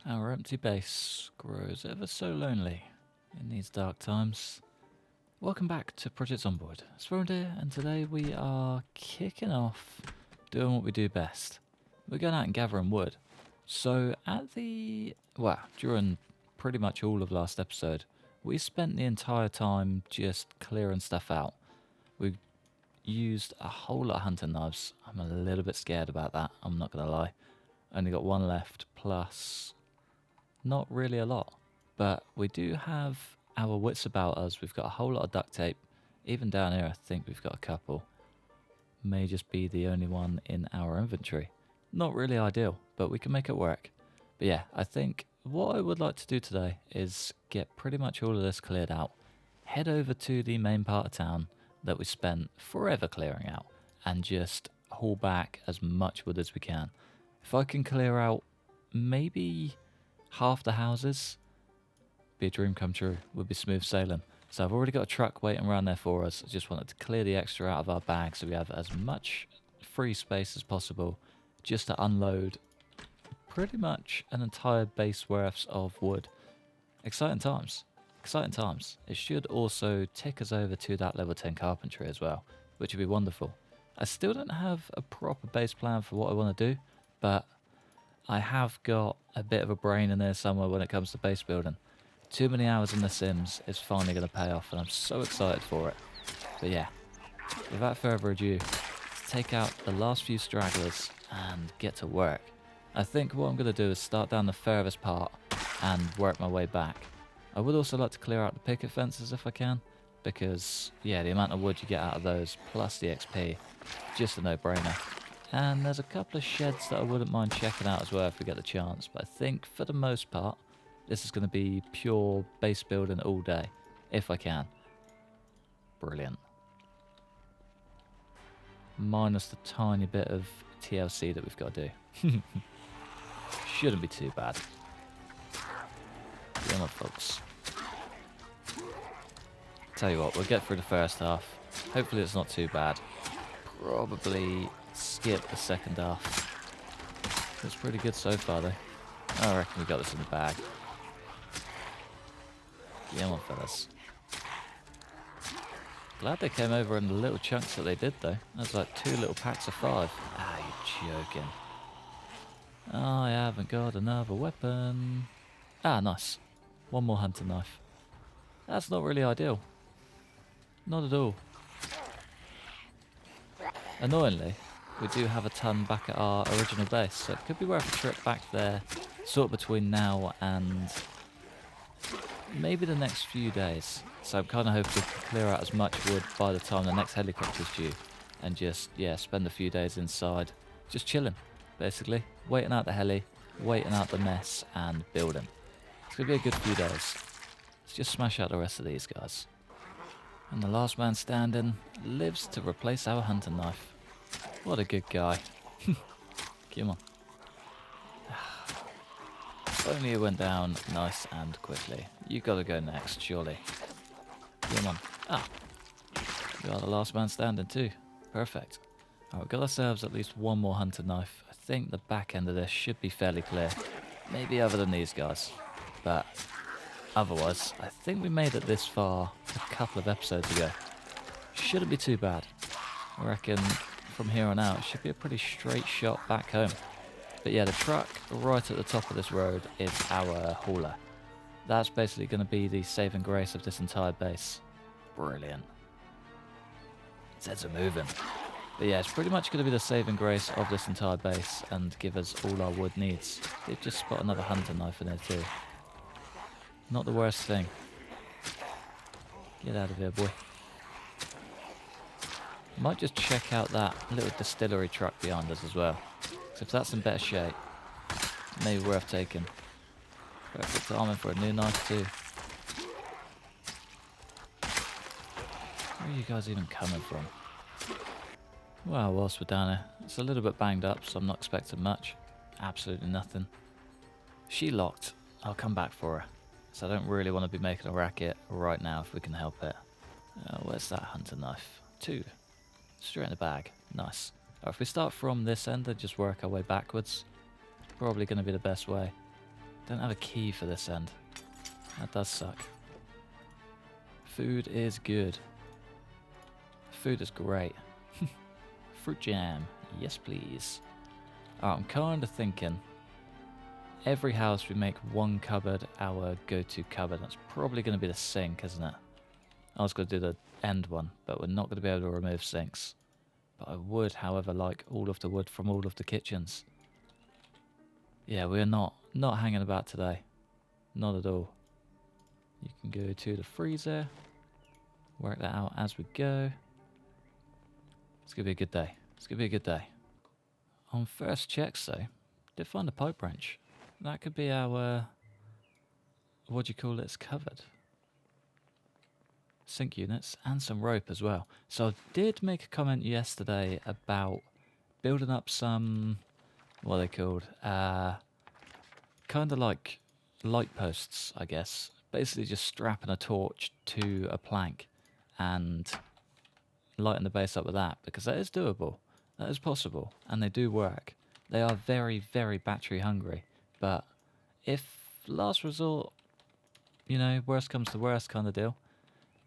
Our empty base grows ever so lonely in these dark times. Welcome back to Project Zomboid. It's Rowan here, and today we are kicking off doing what we do best. We're going out and gathering wood. So during pretty much all of last episode, we spent the entire time just clearing stuff out. We used a whole lot of hunting knives. I'm a little bit scared about that, I'm not going to lie. Only got one left, plus not really a lot. But we do have our wits about us. We've got a whole lot of duct tape. Even down here, I think we've got a couple. May just be the only one in our inventory. Not really ideal, but we can make it work. But yeah, I think what I would like to do today is get pretty much all of this cleared out. Head over to the main part of town that we spent forever clearing out and just haul back as much wood as we can. If I can clear out maybe half the houses, be a dream come true. We'll be smooth sailing. So I've already got a truck waiting around there for us. I just wanted to clear the extra out of our bag so we have as much free space as possible just to unload pretty much an entire base worth of wood. Exciting times. Exciting times. It should also tick us over to that level 10 carpentry as well, which would be wonderful. I still don't have a proper base plan for what I want to do, but I have got a bit of a brain in there somewhere when it comes to base building. Too many hours in The Sims is finally going to pay off, and I'm so excited for it. But yeah, without further ado, let's take out the last few stragglers and get to work. I think what I'm going to do is start down the furthest part and work my way back. I would also like to clear out the picket fences if I can, because yeah, the amount of wood you get out of those plus the XP, just a no-brainer. And there's a couple of sheds that I wouldn't mind checking out as well if we get the chance. But I think for the most part, this is going to be pure base building all day, if I can. Brilliant. Minus the tiny bit of TLC that we've got to do. Shouldn't be too bad. Come on, folks. Tell you what, we'll get through the first half. Hopefully it's not too bad. Probably skip the second half. It's pretty good so far though. I reckon we got this in the bag. Come on, fellas. Glad they came over in the little chunks that they did though. That's like 2 little packs of 5. Ah, you're joking. I haven't got another weapon. Ah, nice. One more hunting knife. That's not really ideal. Not at all. Annoyingly, we do have a ton back at our original base, so it could be worth a trip back there, sort of between now and maybe the next few days. So I'm kind of hoping to clear out as much wood by the time the next helicopter's due, and just, yeah, spend a few days inside, just chilling, basically. Waiting out the heli, waiting out the mess, and building. It's going to be a good few days. Let's just smash out the rest of these guys. And the last man standing lives to replace our hunting knife. What a good guy. Come on. If only it went down nice and quickly. You gotta go next, surely. Come on. Ah. You are the last man standing too. Perfect. Alright, we've got ourselves at least one more hunting knife. I think the back end of this should be fairly clear. Maybe other than these guys. But otherwise, I think we made it this far a couple of episodes ago. Shouldn't be too bad. I reckon from here on out, it should be a pretty straight shot back home. But yeah, the truck right at the top of this road is our hauler. That's basically going to be the saving grace of this entire base. Brilliant. Heads are moving. But yeah, it's pretty much going to be the saving grace of this entire base and give us all our wood needs. Did just spot another hunting knife in there too. Not the worst thing. Get out of here, boy. Might just check out that little distillery truck behind us as well. So if that's in better shape, maybe worth taking. Perfect timing for a new knife too. Where are you guys even coming from? Well, whilst we're down here, it's a little bit banged up, so I'm not expecting much. Absolutely nothing. She locked. I'll come back for her. So I don't really want to be making a racket right now if we can help it. Where's that hunting knife? 2. Straight in the bag. Nice. If we start from this end and just work our way backwards, probably going to be the best way. Don't have a key for this end. That does suck. Food is good. Food is great. Fruit jam. Yes, please. Alright, I'm kind of thinking every house we make one cupboard our go-to cupboard. That's probably going to be the sink, isn't it? I was going to do the end one, but we're not going to be able to remove sinks. But I would, however, like all of the wood from all of the kitchens. Yeah, we're not hanging about today. Not at all. You can go to the freezer. Work that out as we go. It's going to be a good day. It's going to be a good day. On first checks, though, did find a pipe wrench. That could be our... what do you call it? It's covered. Sink units and some rope as well. So I did make a comment yesterday about building up some... what are they called? Kind of like light posts, I guess. Basically just strapping a torch to a plank and lighting the base up with that, because that is doable. That is possible, and they do work. They are very, very battery hungry, but if last resort, you know, worst comes to worst kind of deal,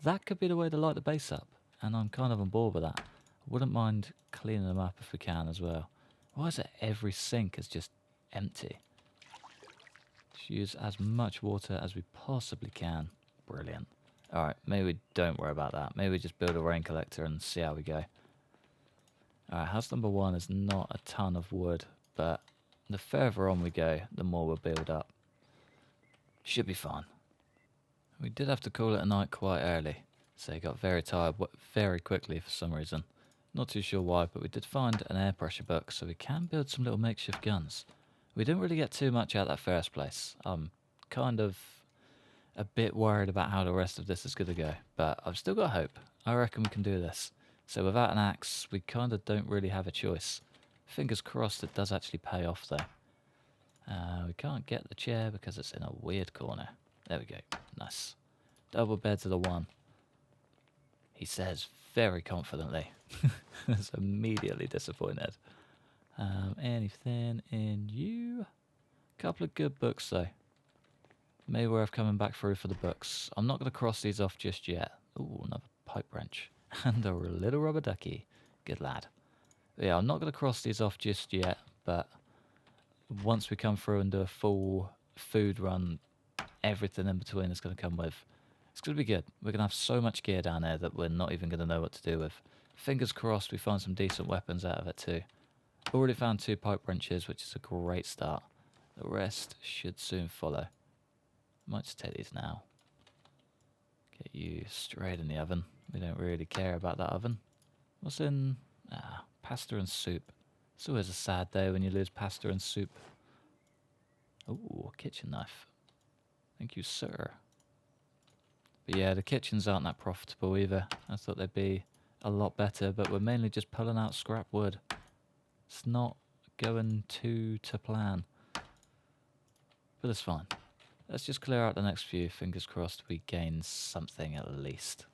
that could be the way to light the base up, and I'm kind of on board with that. I wouldn't mind cleaning them up if we can as well. Why is it every sink is just empty? Just use as much water as we possibly can. Brilliant. Alright, maybe we don't worry about that. Maybe we just build a rain collector and see how we go. Alright, house number 1 is not a ton of wood, but the further on we go, the more we'll build up. Should be fine. We did have to call it a night quite early, so he got very tired very quickly for some reason. Not too sure why, but we did find an air pressure book, so we can build some little makeshift guns. We didn't really get too much out of that first place. I'm kind of a bit worried about how the rest of this is going to go, but I've still got hope. I reckon we can do this. So without an axe, we kind of don't really have a choice. Fingers crossed it does actually pay off though. We can't get the chair because it's in a weird corner. There we go. Nice. Double bed to the 1. He says very confidently. It's immediately disappointed. Anything in you? Couple of good books though. Maybe worth coming back through for the books. I'm not going to cross these off just yet. Ooh, another pipe wrench. And a little rubber ducky. Good lad. Yeah, I'm not going to cross these off just yet, but once we come through and do a full food run, everything in between is going to come with. It's going to be good. We're going to have so much gear down there that we're not even going to know what to do with. Fingers crossed we find some decent weapons out of it too. Already found 2 pipe wrenches, which is a great start. The rest should soon follow. Might just take these now. Get you straight in the oven. We don't really care about that oven. What's in... pasta and soup. It's always a sad day when you lose pasta and soup. Ooh, kitchen knife. Thank you, sir. But yeah, the kitchens aren't that profitable either. I thought they'd be a lot better, but we're mainly just pulling out scrap wood. It's not going to plan. But it's fine. Let's just clear out the next few. Fingers crossed we gain something at least.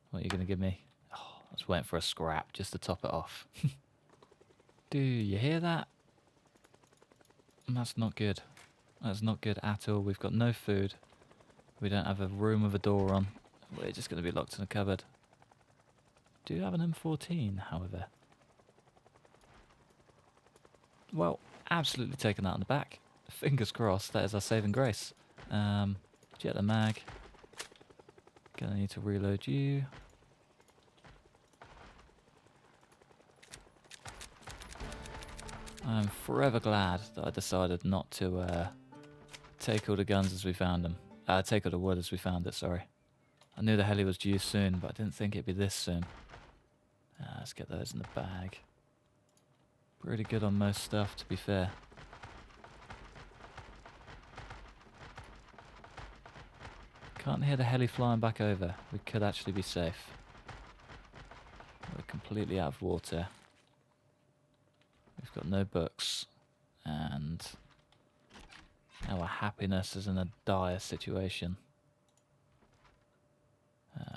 What are you going to give me? Oh, I was waiting for a scrap just to top it off. Do you hear that? That's not good. That's not good at all. We've got no food. We don't have a room with a door on. We're just going to be locked in a cupboard. Do you have an M14, however? Well, absolutely taken that on the back. Fingers crossed, that is our saving grace. Jet the mag. Gonna need to reload you. I'm forever glad that I decided not to take all the guns as we found them. Take all the wood as we found it, sorry. I knew the heli was due soon, but I didn't think it'd be this soon. Let's get those in the bag. Pretty good on most stuff, to be fair. Can't hear the heli flying back over. We could actually be safe. We're completely out of water. We've got no books. And our happiness is in a dire situation.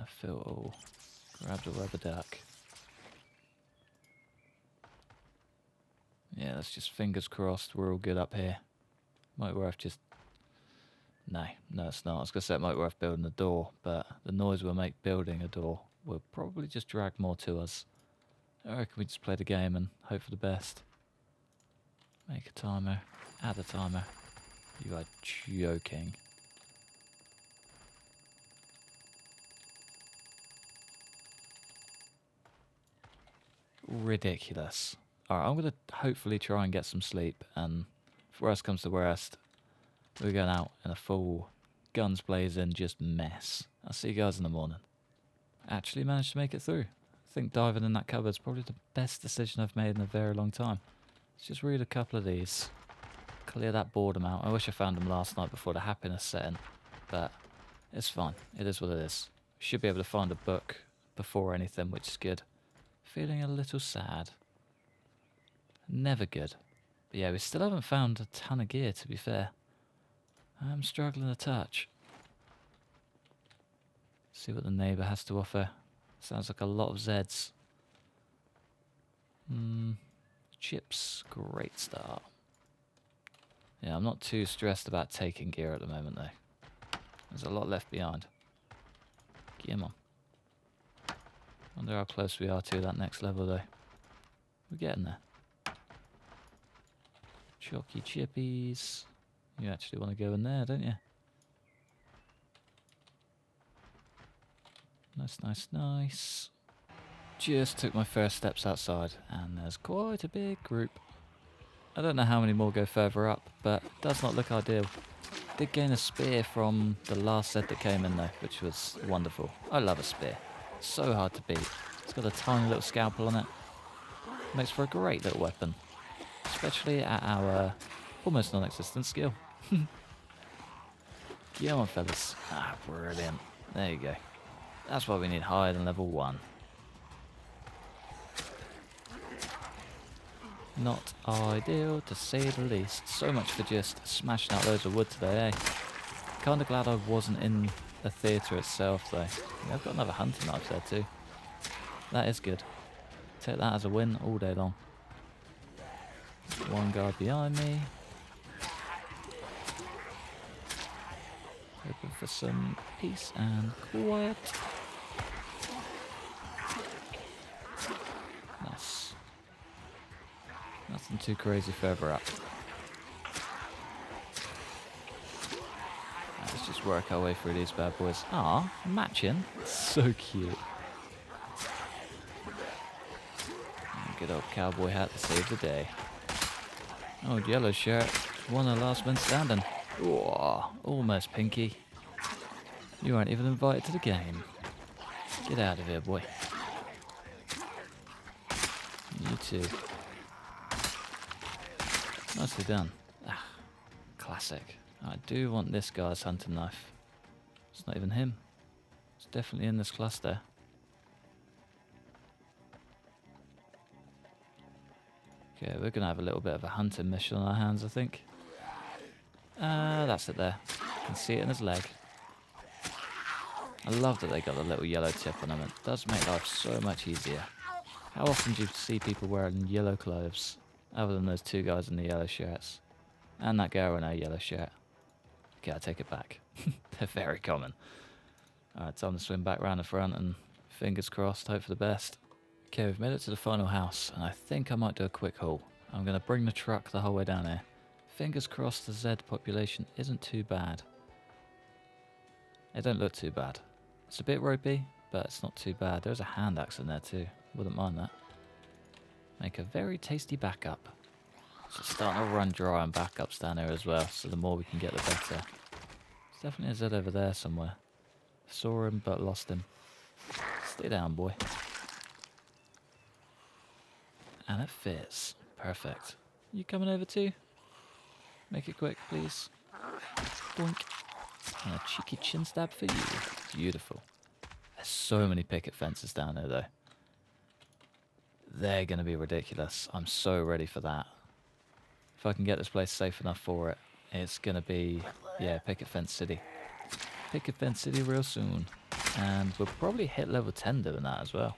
Phil grabbed a rubber duck. Yeah, let's just fingers crossed we're all good up here. Might be worth just... No, it's not. I was going to say it might be worth building a door, but the noise we'll make building a door will probably just drag more to us. I reckon we just play the game and hope for the best. Make a timer. Add a timer. You are joking. Ridiculous. Alright, I'm going to hopefully try and get some sleep, and if worst comes to worst, we're going out in a full guns blazing just mess. I'll see you guys in the morning. Actually managed to make it through. I think diving in that cupboard is probably the best decision I've made in a very long time. Let's just read a couple of these. Clear that boredom out. I wish I found them last night before the happiness set in, but it's fine. It is what it is. Should be able to find a book before anything, which is good. Feeling a little sad. Never good. But yeah, we still haven't found a ton of gear, to be fair. I'm struggling a touch. See what the neighbour has to offer. Sounds like a lot of Zeds. Chips, great start. Yeah, I'm not too stressed about taking gear at the moment, though. There's a lot left behind. Come on. Wonder how close we are to that next level, though. We're getting there. Chalky chippies. You actually want to go in there, don't you? Nice, nice, nice. Just took my first steps outside, and there's quite a big group. I don't know how many more go further up, but it does not look ideal. Did gain a spear from the last set that came in though, which was wonderful. I love a spear. So hard to beat. It's got a tiny little scalpel on it. Makes for a great little weapon. Especially at our almost non-existent skill. Come on, fellas. Ah, brilliant. There you go. That's why we need higher than level 1. Not ideal, to say the least. So much for just smashing out loads of wood today, eh? Kinda glad I wasn't in the theatre itself, though. Yeah, I've got another hunting knife there, too. That is good. Take that as a win all day long. One guard behind me. Hoping for some peace and quiet. Nice. Nothing too crazy further up. Let's just work our way through these bad boys. Ah, matching. So cute. Good old cowboy hat to save the day. Oh, yellow shirt. One of the last men standing. Whoa, almost pinky. You aren't even invited to the game. Get out of here, boy. You too. Nicely done. Ah, classic. I do want this guy's hunting knife. It's not even him. It's definitely in this cluster. Okay, we're going to have a little bit of a hunting mission on our hands, I think. That's it there. You can see it in his leg. I love that they got the little yellow tip on them. It does make life so much easier. How often do you see people wearing yellow clothes, other than those two guys in the yellow shirts? And that girl in her yellow shirt. Okay, I take it back. They're very common. Alright, time to swim back round the front and fingers crossed, hope for the best. Okay, we've made it to the final house, and I think I might do a quick haul. I'm going to bring the truck the whole way down here. Fingers crossed the Z population isn't too bad. It don't look too bad. It's a bit ropey, but it's not too bad. There's a hand axe in there too. Wouldn't mind that. Make a very tasty backup. So it's starting to run dry on backups down here as well, so the more we can get the better. There's definitely a Z over there somewhere. Saw him but lost him. Stay down, boy. And it fits. Perfect. You coming over too? Make it quick, please. Boink. And a cheeky chin stab for you. Beautiful. There's so many picket fences down there, though. They're going to be ridiculous. I'm so ready for that. If I can get this place safe enough for it, it's going to be, yeah, picket fence city. Picket fence city real soon. And we'll probably hit level 10 doing that as well.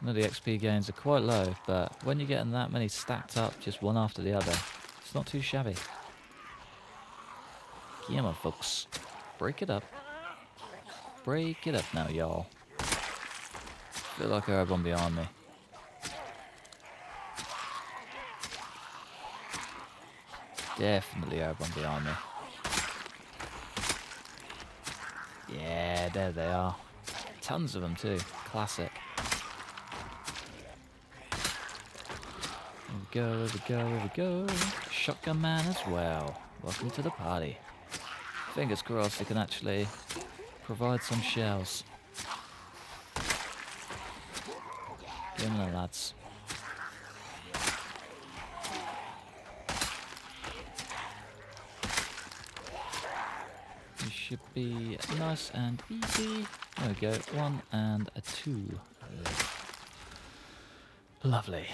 I know the XP gains are quite low, but when you're getting that many stacked up, just one after the other, it's not too shabby. Come on, folks. Break it up. Break it up now, y'all. Feel like I have one behind me. Definitely have one behind me. Yeah, there they are. Tons of them too. Classic. Here we go, here we go. Shotgun man as well. Welcome to the party. Fingers crossed he can actually provide some shells. Give them the lads. It should be nice and easy. There we go. 1 and a 2. Lovely.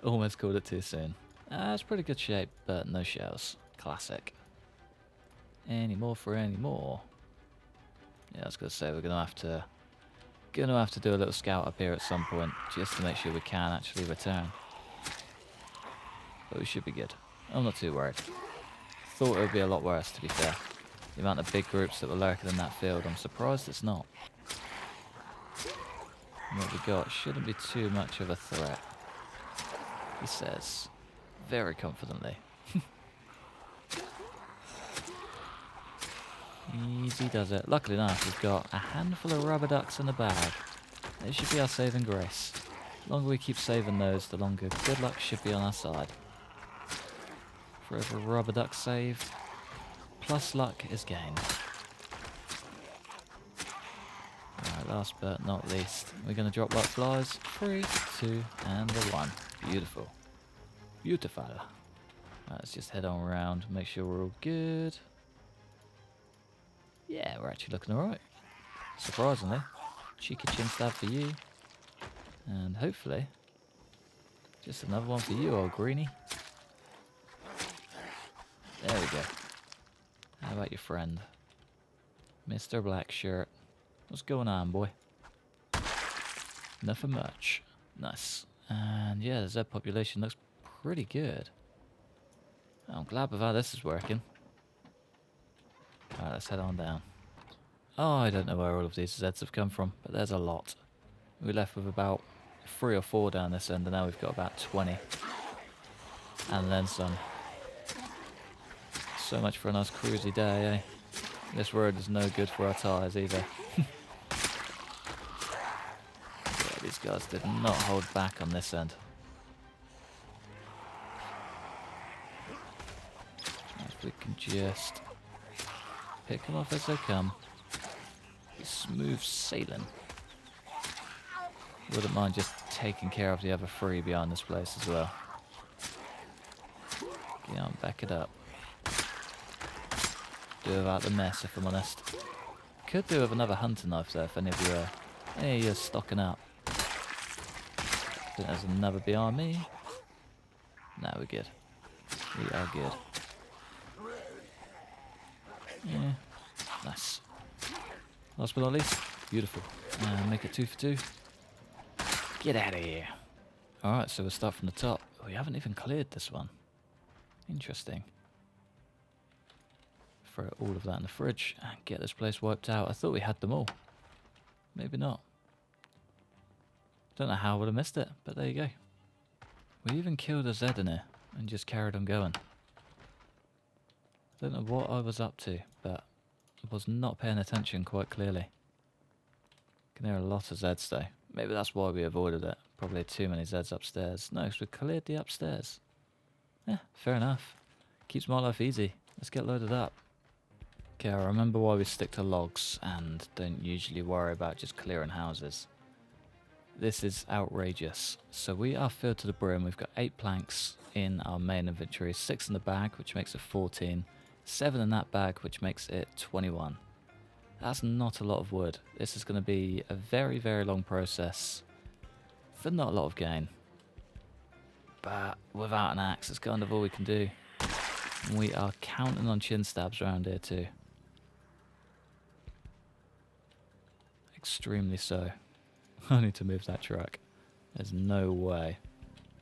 Almost called it too soon. It's pretty good shape, but no shells. Classic. Any more for any more? Yeah, I was gonna say we're gonna have to do a little scout up here at some point, just to make sure we can actually return. But we should be good. I'm not too worried. Thought it would be a lot worse, to be fair. The amount of big groups that were lurking in that field, I'm surprised it's not. And what we got shouldn't be too much of a threat, he says, very confidently. Easy does it. Luckily enough, we've got a handful of rubber ducks in the bag. They should be our saving grace. The longer we keep saving those, the longer good luck should be on our side. For every rubber duck saved, plus luck is gained. Alright, last but not least, we're going to drop like flies. 3, 2, and 1. Beautiful. Beautiful. Right, let's just head on around, make sure we're all good. Yeah, we're actually looking alright. Surprisingly. Cheeky chin stab for you. And hopefully, just another one for you, old greenie. There we go. How about your friend? Mr. Black Shirt. What's going on, boy? Nothing much. Nice. And yeah, the Z population looks pretty good. I'm glad with how this is working. Alright, let's head on down. Oh, I don't know where all of these Zeds have come from, but there's a lot. We left with about 3 or 4 down this end, and now we've got about 20. And then some. So much for a nice cruisy day, eh? This road is no good for our tyres either. Yeah, these guys did not hold back on this end. If we can just pick them off as they come. Smooth sailing. Wouldn't mind just taking care of the other 3 behind this place as well. Get on, back it up. Do without the mess, if I'm honest. Could do with another hunting knife though, if any of you are stocking up. I think there's another behind me. No, we're good. We are good. Yeah, nice. Last but not least, beautiful. And make it 2 for 2. Get out of here. Alright, so we'll start from the top. We haven't even cleared this one. Interesting. Throw all of that in the fridge and get this place wiped out. I thought we had them all. Maybe not. Don't know how I would have missed it, but there you go. We even killed a Z in here and just carried on going. Don't know what I was up to, but I was not paying attention quite clearly. Can hear a lot of Zeds though. Maybe that's why we avoided it. Probably too many Zeds upstairs. No, because we cleared the upstairs. Yeah, fair enough. Keeps my life easy. Let's get loaded up. Okay, I remember why we stick to logs and don't usually worry about just clearing houses. This is outrageous. So we are filled to the brim. We've got 8 planks in our main inventory, 6 in the bag, which makes it 14, 7 in that bag, which makes it 21. That's not a lot of wood. This is going to be a very, very long process for not a lot of gain. But without an axe, it's kind of all we can do. And we are counting on chin stabs around here too. Extremely so. I need to move that truck. There's no way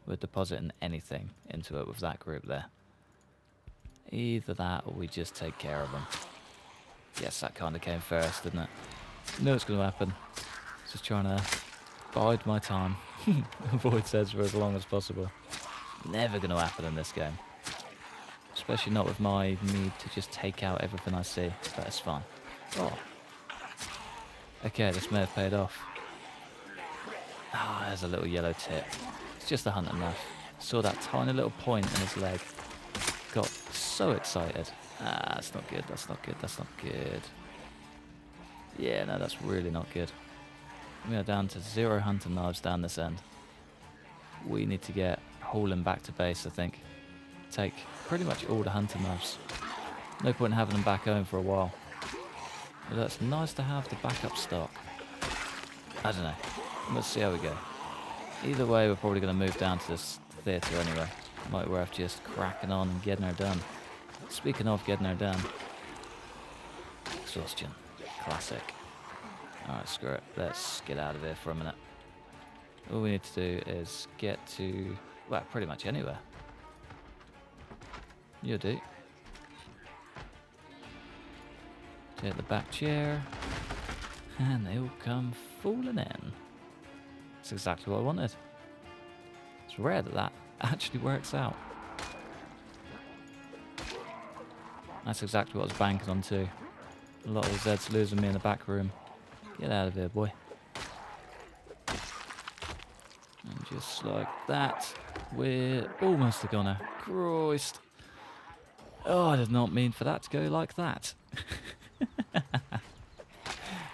we're depositing anything into it with that group there. Either that or we just take care of them. Yes, that kind of came first, didn't it? Knew it's going to happen. Just trying to bide my time. Avoid Zeds for as long as possible. Never going to happen in this game. Especially not with my need to just take out everything I see. But it's fine. Oh. Okay, this may have paid off. Ah, there's a little yellow tip. It's just a hunting knife. Saw that tiny little point in his leg. Got so excited. Ah, that's not good, that's not good, that's not good. Yeah, no, that's really not good. We are down to 0 hunting knives down this end. We need to get hauling back to base, I think. Take pretty much all the hunting knives. No point in having them back home for a while. But it's nice to have the backup stock. I don't know. Let's see how we go. Either way, we're probably going to move down to this theatre anyway. Might worth just cracking on and getting her done. Speaking of getting her done. Exhaustion. Classic. Alright, screw it. Let's get out of here for a minute. All we need to do is get to, well, pretty much anywhere. You do. Take the back chair. And they'll come falling in. That's exactly what I wanted. It's rare that that actually works out. That's exactly what I was banking on too. A lot of the Zeds losing me in the back room. Get out of here, boy. And just like that, we're almost a goner. Christ. Oh, I did not mean for that to go like that.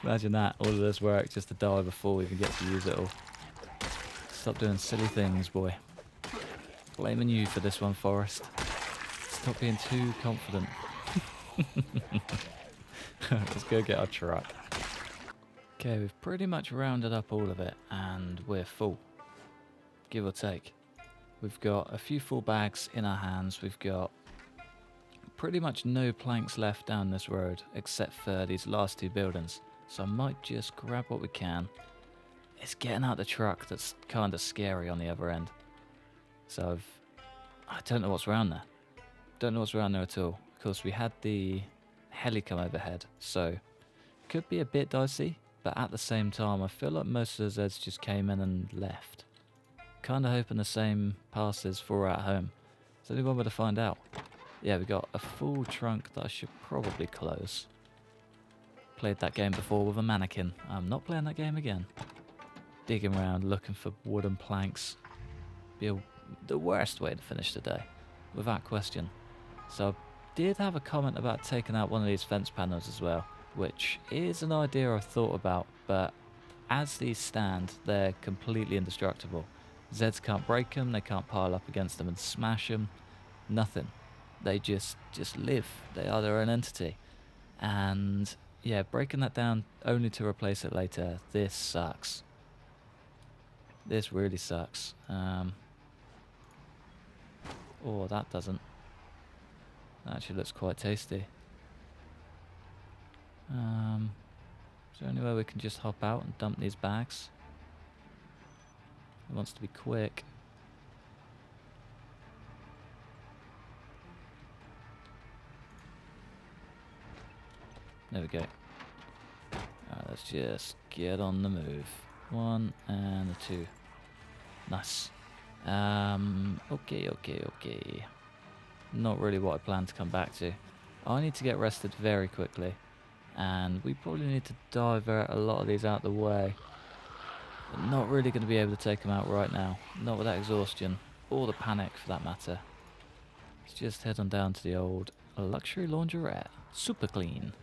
Imagine that, all of this work just to die before we even get to use it all. Stop doing silly things, boy. Blaming you for this one, Forrest. Stop being too confident. Let's go get our truck. Okay, we've pretty much rounded up all of it, and we're full. Give or take. We've got a few full bags in our hands. We've got pretty much no planks left down this road, except for these last 2 buildings. So I might just grab what we can. It's getting out the truck that's kind of scary on the other end. So I don't know what's around there. Don't know what's around there at all. Of course, we had the heli come overhead, so could be a bit dicey. But at the same time, I feel like most of the Zeds just came in and left. Kind of hoping the same passes for at home. Is there anyone way to find out? Yeah, we got a full trunk that I should probably close. Played that game before with a mannequin. I'm not playing that game again. Digging around looking for wooden planks. Be the worst way to finish the day, without question. So I did have a comment about taking out one of these fence panels as well, which is an idea I've thought about, but as these stand, they're completely indestructible. Zeds can't break them, they can't pile up against them and smash them. Nothing. They just live. They are their own entity. And yeah, breaking that down only to replace it later, this sucks. This really sucks. Oh, that doesn't. That actually looks quite tasty. Is there any way we can just hop out and dump these bags? It wants to be quick. There we go. Alright, let's just get on the move. 1 and a 2. Nice. Okay. Not really what I plan to come back to. I need to get rested very quickly. And we probably need to divert a lot of these out the way. But not really going to be able to take them out right now. Not with that exhaustion. Or the panic for that matter. Let's just head on down to the old luxury laundrette. Super clean.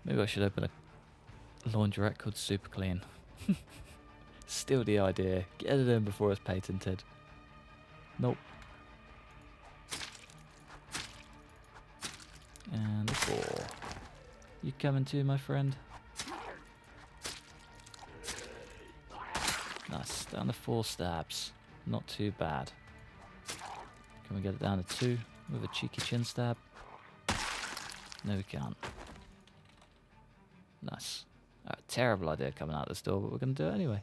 Maybe I should open a laundrette called Super Clean. Steal the idea. Get it in before it's patented. Nope. And a 4. You coming too, my friend? Nice. Down to 4 stabs. Not too bad. Can we get it down to 2 with a cheeky chin stab? No, we can't. Nice. Terrible idea coming out this door, but we're going to do it anyway.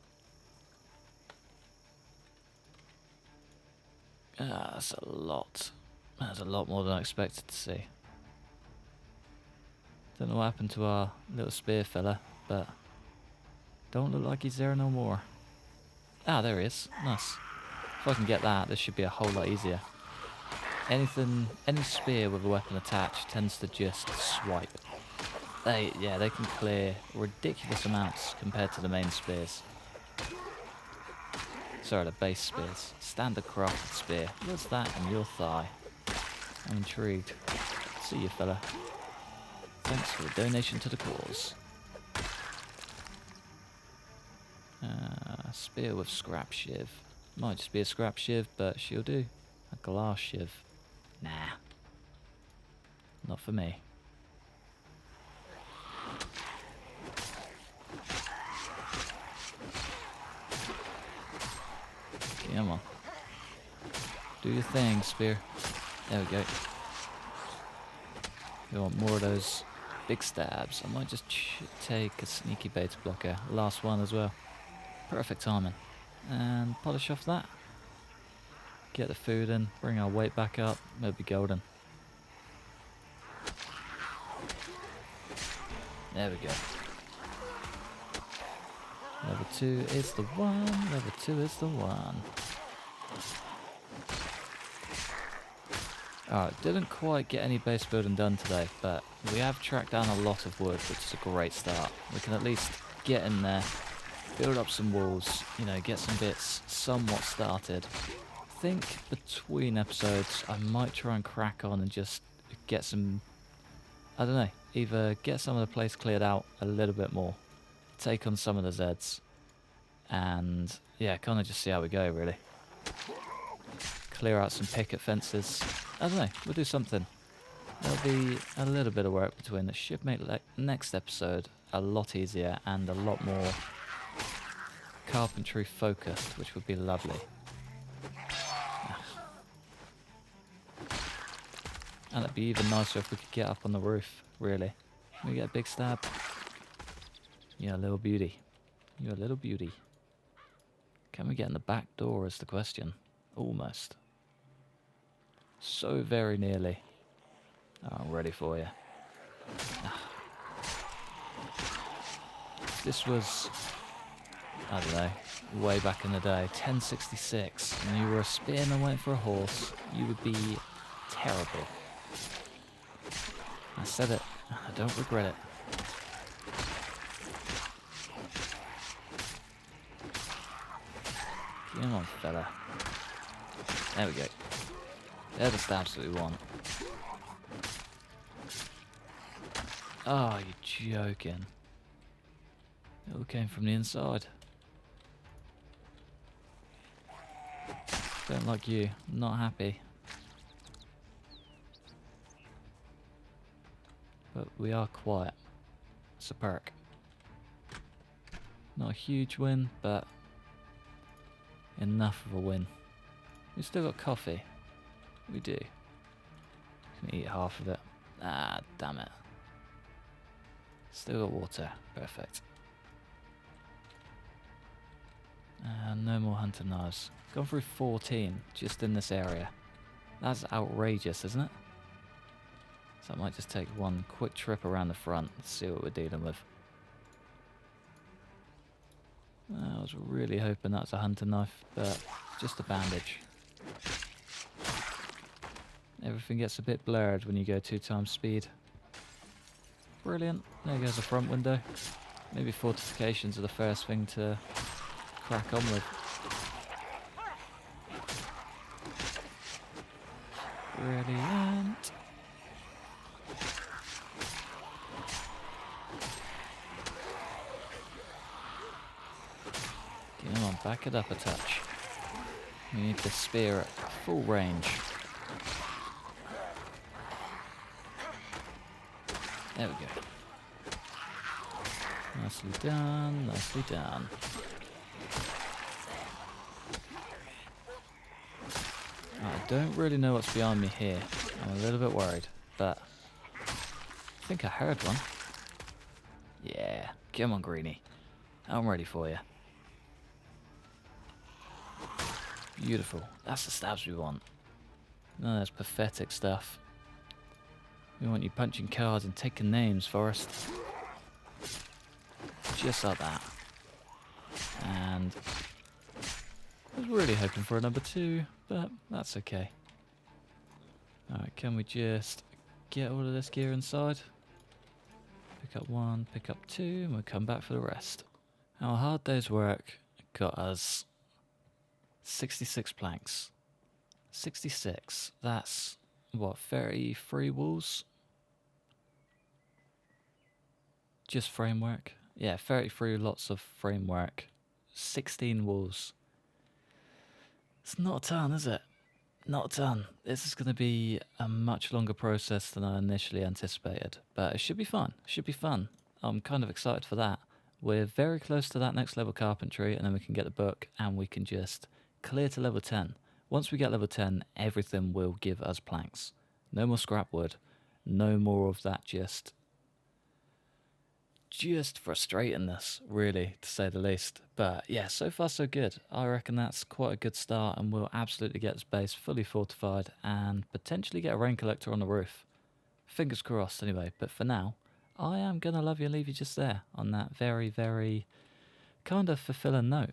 That's a lot. That's a lot more than I expected to see. Don't know what happened to our little spear fella, but don't look like he's there no more. Ah, there he is. Nice. If I can get that, this should be a whole lot easier. Any spear with a weapon attached tends to just swipe. They can clear ridiculous amounts compared to the main spears. Sorry, the base spears. Standard crafted spear. What's that in your thigh? I'm intrigued. See you, fella. Thanks for the donation to the cause. Spear with scrap shiv. Might just be a scrap shiv, but she'll do. A glass shiv. Nah. Not for me. Come on. Do your thing, spear. There we go. You want more of those big stabs. I might just take a sneaky beta blocker. Last one as well. Perfect timing. And polish off that. Get the food in. Bring our weight back up. It'll be golden. There we go. Level 2 is the one. Level 2 is the one. Alright, didn't quite get any base building done today, but we have tracked down a lot of wood, which is a great start. We can at least get in there, build up some walls, you know, get some bits somewhat started. I think between episodes I might try and crack on and just get some, I don't know, either get some of the place cleared out a little bit more, take on some of the Zeds, and yeah, kind of just see how we go really. Clear out some picket fences. I don't know, we'll do something. There'll be a little bit of work between that should make next episode a lot easier and a lot more carpentry focused, which would be lovely. And it'd be even nicer if we could get up on the roof, really. Can we get a big stab? You're a little beauty. You're a little beauty. Can we get in the back door is the question. Almost. So very nearly. Oh, I'm ready for you. This was, I don't know, way back in the day, 1066, and you were a spearman waiting for a horse, you would be terrible. I said it, I don't regret it. Come on, fella. There we go. They're the stabs that we want. Oh, you're joking. It all came from the inside. Don't like you. I'm not happy. But we are quiet. It's a perk. Not a huge win, but enough of a win. We still got coffee. We do. Can eat half of it. Ah, damn it. Still got water. Perfect. No more hunting knives. Gone through 14 just in this area. That's outrageous, isn't it? So I might just take one quick trip around the front and see what we're dealing with. I was really hoping that's a hunting knife, but just a bandage. Everything gets a bit blurred when you go 2 times speed. Brilliant. There goes the front window. Maybe fortifications are the first thing to crack on with. Brilliant. Come on, back it up a touch. We need the spear at full range. There we go. Nicely done, nicely done. I don't really know what's behind me here. I'm a little bit worried, but I think I heard one. Yeah, come on, Greenie. I'm ready for you. Beautiful. That's the stabs we want. No, that's pathetic stuff. We want you punching cards and taking names, Forrest. Just like that. And I was really hoping for a number 2, but that's okay. Alright, can we just get all of this gear inside? Pick up 1, pick up 2, and we'll come back for the rest. Our hard day's work got us 66 planks. 66. That's, what, 33 walls? Just framework? Yeah, 33 lots of framework. 16 walls. It's not a ton, is it? Not a ton. This is going to be a much longer process than I initially anticipated. But it should be fun. It should be fun. I'm kind of excited for that. We're very close to that next level carpentry, and then we can get the book and we can just clear to level 10. Once we get level 10, everything will give us planks. No more scrap wood. No more of that just frustratingness, really, to say the least. But yeah, so far so good. I reckon that's quite a good start, and we'll absolutely get this base fully fortified and potentially get a rain collector on the roof. Fingers crossed anyway, but for now, I am going to love you and leave you just there on that very, very kind of fulfilling note.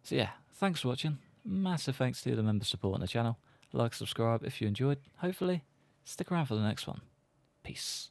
So yeah, thanks for watching. Massive thanks to the members supporting the channel. Like, subscribe if you enjoyed. Hopefully, stick around for the next one. Peace.